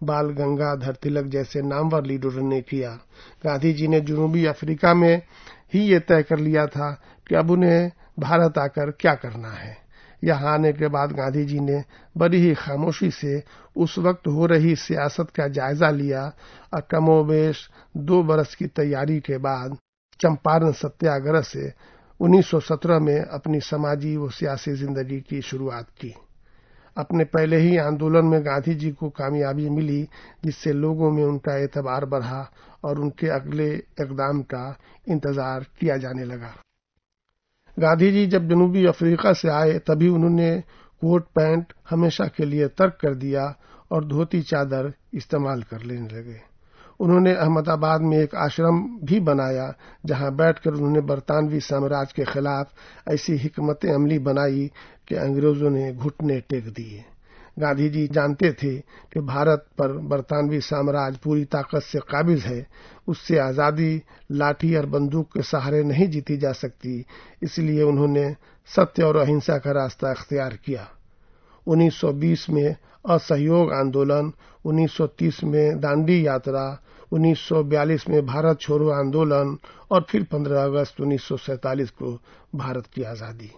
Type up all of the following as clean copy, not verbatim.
بال گنگادھر تلک جیسے نامور لیڈروں نے کیا۔ گاندھی جی نے جنوبی افریقہ میں ہی یہ طے کر لیا تھا کہ اب انہیں بھارت آ کر کیا کرنا ہے۔ یہاں آنے کے بعد گاندھی جی نے بڑی ہی خاموشی سے اس وقت ہو رہی سیاست کا جائزہ لیا اور کم و بیش 2 برس کی تیاری کے بعد چمپارن ستیہ گرہ سے 1917 میں اپنی سماجی و سیاسی زندگی کی شروعات کی۔ اپنے پہلے ہی آندولن میں گاندھی جی کو کامیابی ملی، جس سے لوگوں میں ان کا اعتبار بڑھا اور ان کے اگلے اقدام کا انتظار کیا جانے لگا۔ گاندھی جی جب جنوبی افریقہ سے آئے تبھی انہوں نے کوٹ پینٹ ہمیشہ کے لیے ترک کر دیا اور دھوتی چادر استعمال کر لینے لگے۔ انہوں نے احمد آباد میں ایک آشرم بھی بنایا جہاں بیٹھ کر انہوں نے برطانوی سامراج کے خلاف ایسی حکمت عملی بنائی کہ انگریزوں نے گھٹنے ٹیک دیے۔ گاندھی جی جانتے تھے کہ بھارت پر برطانوی سامراج پوری طاقت سے قابض ہے، اس سے آزادی لاٹھی اور بندوق کے سہارے نہیں جیتی جا سکتی، اس لیے انہوں نے ستیہ اور اہنسا کا راستہ اختیار کیا۔ 1920 میں اسہیوگ آندولن، 1930 میں دانڈی یاترا، 1942 میں بھارت چھوڑو آندولن اور پھر 15 اگست 1947 کو بھارت کی آزادی۔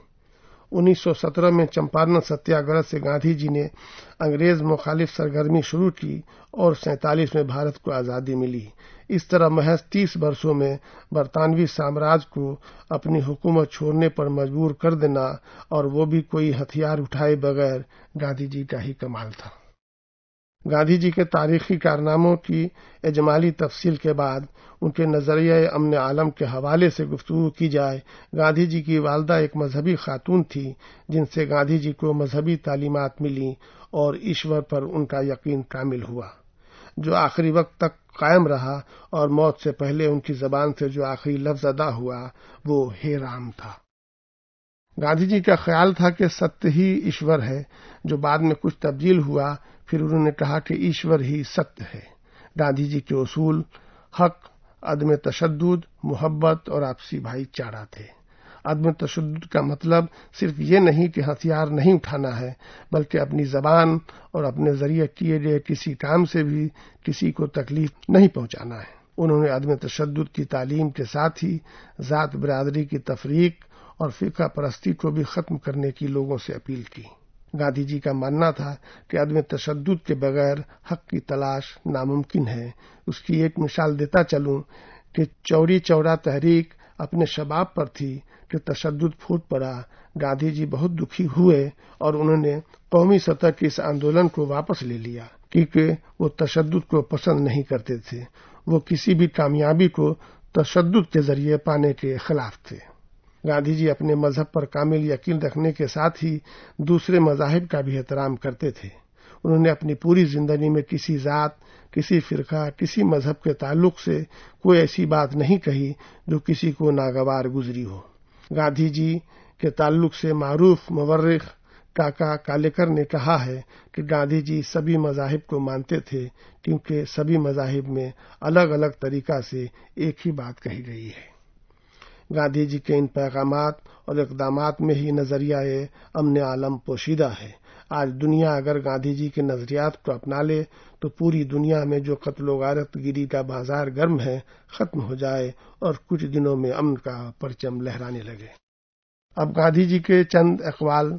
1917 میں چمپارن ستیہ گرہ سے گاندھی جی نے انگریز مخالف سرگرمی شروع کی اور 47 میں بھارت کو آزادی ملی۔ اس طرح محض 30 برسوں میں برطانوی سامراج کو اپنی حکومت چھوڑنے پر مجبور کر دینا، اور وہ بھی کوئی ہتھیار اٹھائے بغیر، گاندھی جی کا ہی کمال تھا۔ گاندھی جی کے تاریخی کارناموں کی اجمالی تفصیل کے بعد ان کے نظریہ امن عالم کے حوالے سے گفتگو کی جائے۔ گاندھی جی کی والدہ ایک مذہبی خاتون تھی جن سے گاندھی جی کو مذہبی تعلیمات ملی اور ایشور پر ان کا یقین کامل ہوا، جو آخری وقت تک قائم رہا، اور موت سے پہلے ان کی زبان سے جو آخری لفظ ادا ہوا وہ ہے رام تھا۔ گاندھی جی کا خیال تھا کہ ستیہ ہی ایشور ہے، جو بعد میں کچھ تبدیل ہوا، پھر انہوں نے کہا کہ ایشور ہی ستیہ ہے۔ گاندھی جی کے اصول حق، عدم تشدد، محبت اور آپسی بھائی چارہ تھے۔ عدم تشدد کا مطلب صرف یہ نہیں کہ ہتھیار نہیں اٹھانا ہے، بلکہ اپنی زبان اور اپنے ذریعے کیے گئے کسی کام سے بھی کسی کو تکلیف نہیں پہنچانا ہے۔ انہوں نے عدم تشدد کی تعلیم کے ساتھ ہی ذات برادری کی تفریق اور فرقہ پرستی کو بھی ختم کرنے کی لوگوں سے اپیل کی۔ گاندھی جی کا ماننا تھا کہ عدم تشدد کے بغیر حق کی تلاش ناممکن ہے۔ اس کی ایک مثال دیتا چلوں کہ چوری چورا تحریک اپنے شباب پر تھی کہ تشدد پھوٹ پڑا۔ گاندھی جی بہت دکھی ہوئے اور انہوں نے قومی سطح کے اس آندولن کو واپس لے لیا، کیونکہ وہ تشدد کو پسند نہیں کرتے تھے۔ وہ کسی بھی کامیابی کو تشدد کے ذریعے پانے کے خلاف تھے۔ گاندھی جی اپنے مذہب پر کامل یقین رکھنے کے ساتھ ہی دوسرے مذاہب کا بھی احترام کرتے تھے۔ انہوں نے اپنی پوری زندگی میں کسی ذات، کسی فرقہ، کسی مذہب کے تعلق سے کوئی ایسی بات نہیں کہی جو کسی کو ناگوار گزری ہو۔ گاندھی جی کے تعلق سے معروف مورخ کاکا کالیکر نے کہا ہے کہ گاندھی جی سبھی مذاہب کو مانتے تھے، کیونکہ سبھی مذاہب میں الگ الگ طریقہ سے ایک ہی بات کہی گئی ہے۔ گاندھی جی کے ان پیغامات اور اقدامات میں ہی نظریہ امن عالم پوشیدہ ہے۔ آج دنیا اگر گاندھی جی کے نظریات کو اپنا لے تو پوری دنیا میں جو قتل و غارت گیری کا بازار گرم ہے ختم ہو جائے اور کچھ دنوں میں امن کا پرچم لہرانے لگے۔ اب گاندھی جی کے چند اقوال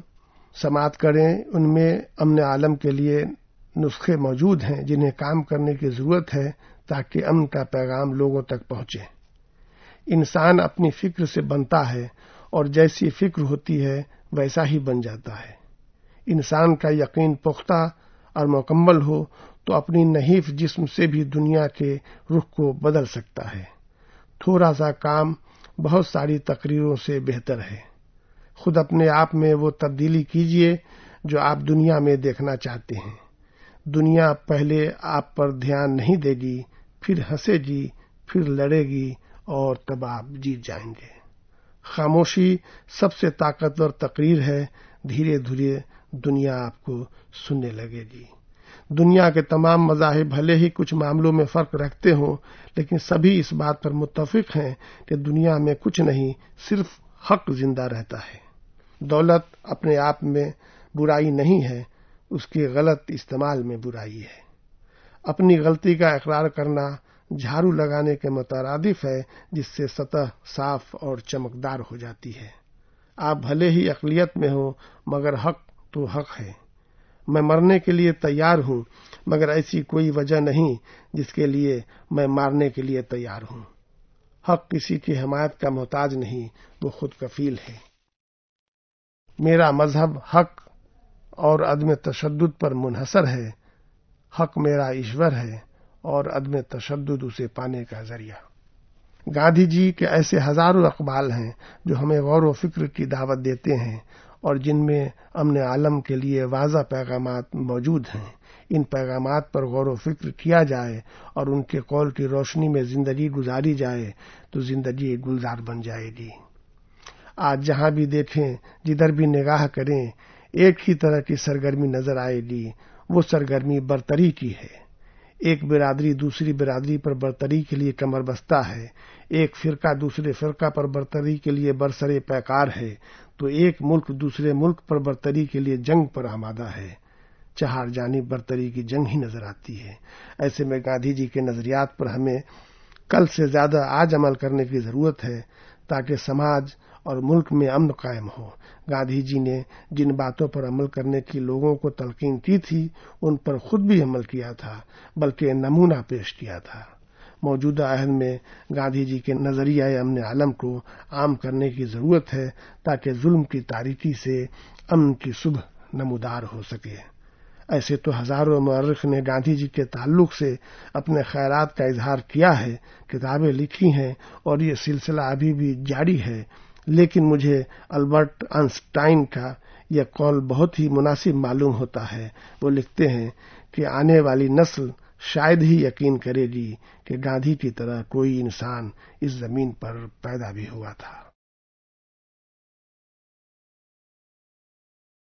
سماعت کریں۔ ان میں امن عالم کے لیے نسخے موجود ہیں جنہیں کام کرنے کی ضرورت ہے تاکہ امن کا پیغام لوگوں تک پہنچے۔ انسان اپنی فکر سے بنتا ہے اور جیسی فکر ہوتی ہے ویسا ہی بن جاتا ہے۔ انسان کا یقین پختہ اور مکمل ہو تو اپنی نحیف جسم سے بھی دنیا کے رخ کو بدل سکتا ہے۔ تھوڑا سا کام بہت ساری تقریروں سے بہتر ہے۔ خود اپنے آپ میں وہ تبدیلی کیجیے جو آپ دنیا میں دیکھنا چاہتے ہیں۔ دنیا پہلے آپ پر دھیان نہیں دے گی، پھر ہنسے گی، پھر لڑے گی اور تب آپ جیت جائیں گے۔ خاموشی سب سے طاقتور تقریر ہے، دھیرے دھیرے دنیا آپ کو سننے لگے گی۔ دنیا کے تمام مذاہب بھلے ہی کچھ معاملوں میں فرق رکھتے ہوں، لیکن سبھی اس بات پر متفق ہیں کہ دنیا میں کچھ نہیں، صرف حق زندہ رہتا ہے۔ دولت اپنے آپ میں برائی نہیں ہے، اس کے غلط استعمال میں برائی ہے۔ اپنی غلطی کا اقرار کرنا جھاڑو لگانے کے مترادف ہے، جس سے سطح صاف اور چمکدار ہو جاتی ہے۔ آپ بھلے ہی اقلیت میں ہو، مگر حق تو حق ہے۔ میں مرنے کے لیے تیار ہوں، مگر ایسی کوئی وجہ نہیں جس کے لیے میں مارنے کے لیے تیار ہوں۔ حق کسی کی حمایت کا محتاج نہیں، وہ خود کفیل ہے۔ میرا مذہب حق اور عدم تشدد پر منحصر ہے۔ حق میرا ایشور ہے اور عدم تشدد اسے پانے کا ذریعہ۔ گاندھی جی کے ایسے ہزاروں اقوال ہیں جو ہمیں غور و فکر کی دعوت دیتے ہیں اور جن میں امن عالم کے لیے واضح پیغامات موجود ہیں۔ ان پیغامات پر غور و فکر کیا جائے اور ان کے قول کی روشنی میں زندگی گزاری جائے تو زندگی گلزار بن جائے گی۔ آج جہاں بھی دیکھیں، جدھر بھی نگاہ کریں، ایک ہی طرح کی سرگرمی نظر آئے گی۔ وہ سرگرمی برتری کی ہے۔ ایک برادری دوسری برادری پر برتری کے لیے کمر بستہ ہے، ایک فرقہ دوسرے فرقہ پر برتری کے لیے برسر پیکار ہے، تو ایک ملک دوسرے ملک پر برتری کے لیے جنگ پر آمادہ ہے۔ چہار جانب برتری کی جنگ ہی نظر آتی ہے۔ ایسے میں گاندھی جی کے نظریات پر ہمیں کل سے زیادہ آج عمل کرنے کی ضرورت ہے تاکہ سماج اور ملک میں امن قائم ہو۔ گاندھی جی نے جن باتوں پر عمل کرنے کی لوگوں کو تلقین کی تھی، ان پر خود بھی عمل کیا تھا، بلکہ نمونہ پیش کیا تھا۔ موجودہ عہد میں گاندھی جی کے نظریہ امن عالم کو عام کرنے کی ضرورت ہے تاکہ ظلم کی تاریکی سے امن کی صبح نمودار ہو سکے۔ ایسے تو ہزاروں مورخ نے گاندھی جی کے تعلق سے اپنے خیالات کا اظہار کیا ہے، کتابیں لکھی ہیں اور یہ سلسلہ ابھی بھی جاری ہے، لیکن مجھے البرٹ آئنسٹائن کا یہ قول بہت ہی مناسب معلوم ہوتا ہے۔ وہ لکھتے ہیں کہ آنے والی نسل شاید ہی یقین کرے گی کہ گاندھی کی طرح کوئی انسان اس زمین پر پیدا بھی ہوا تھا۔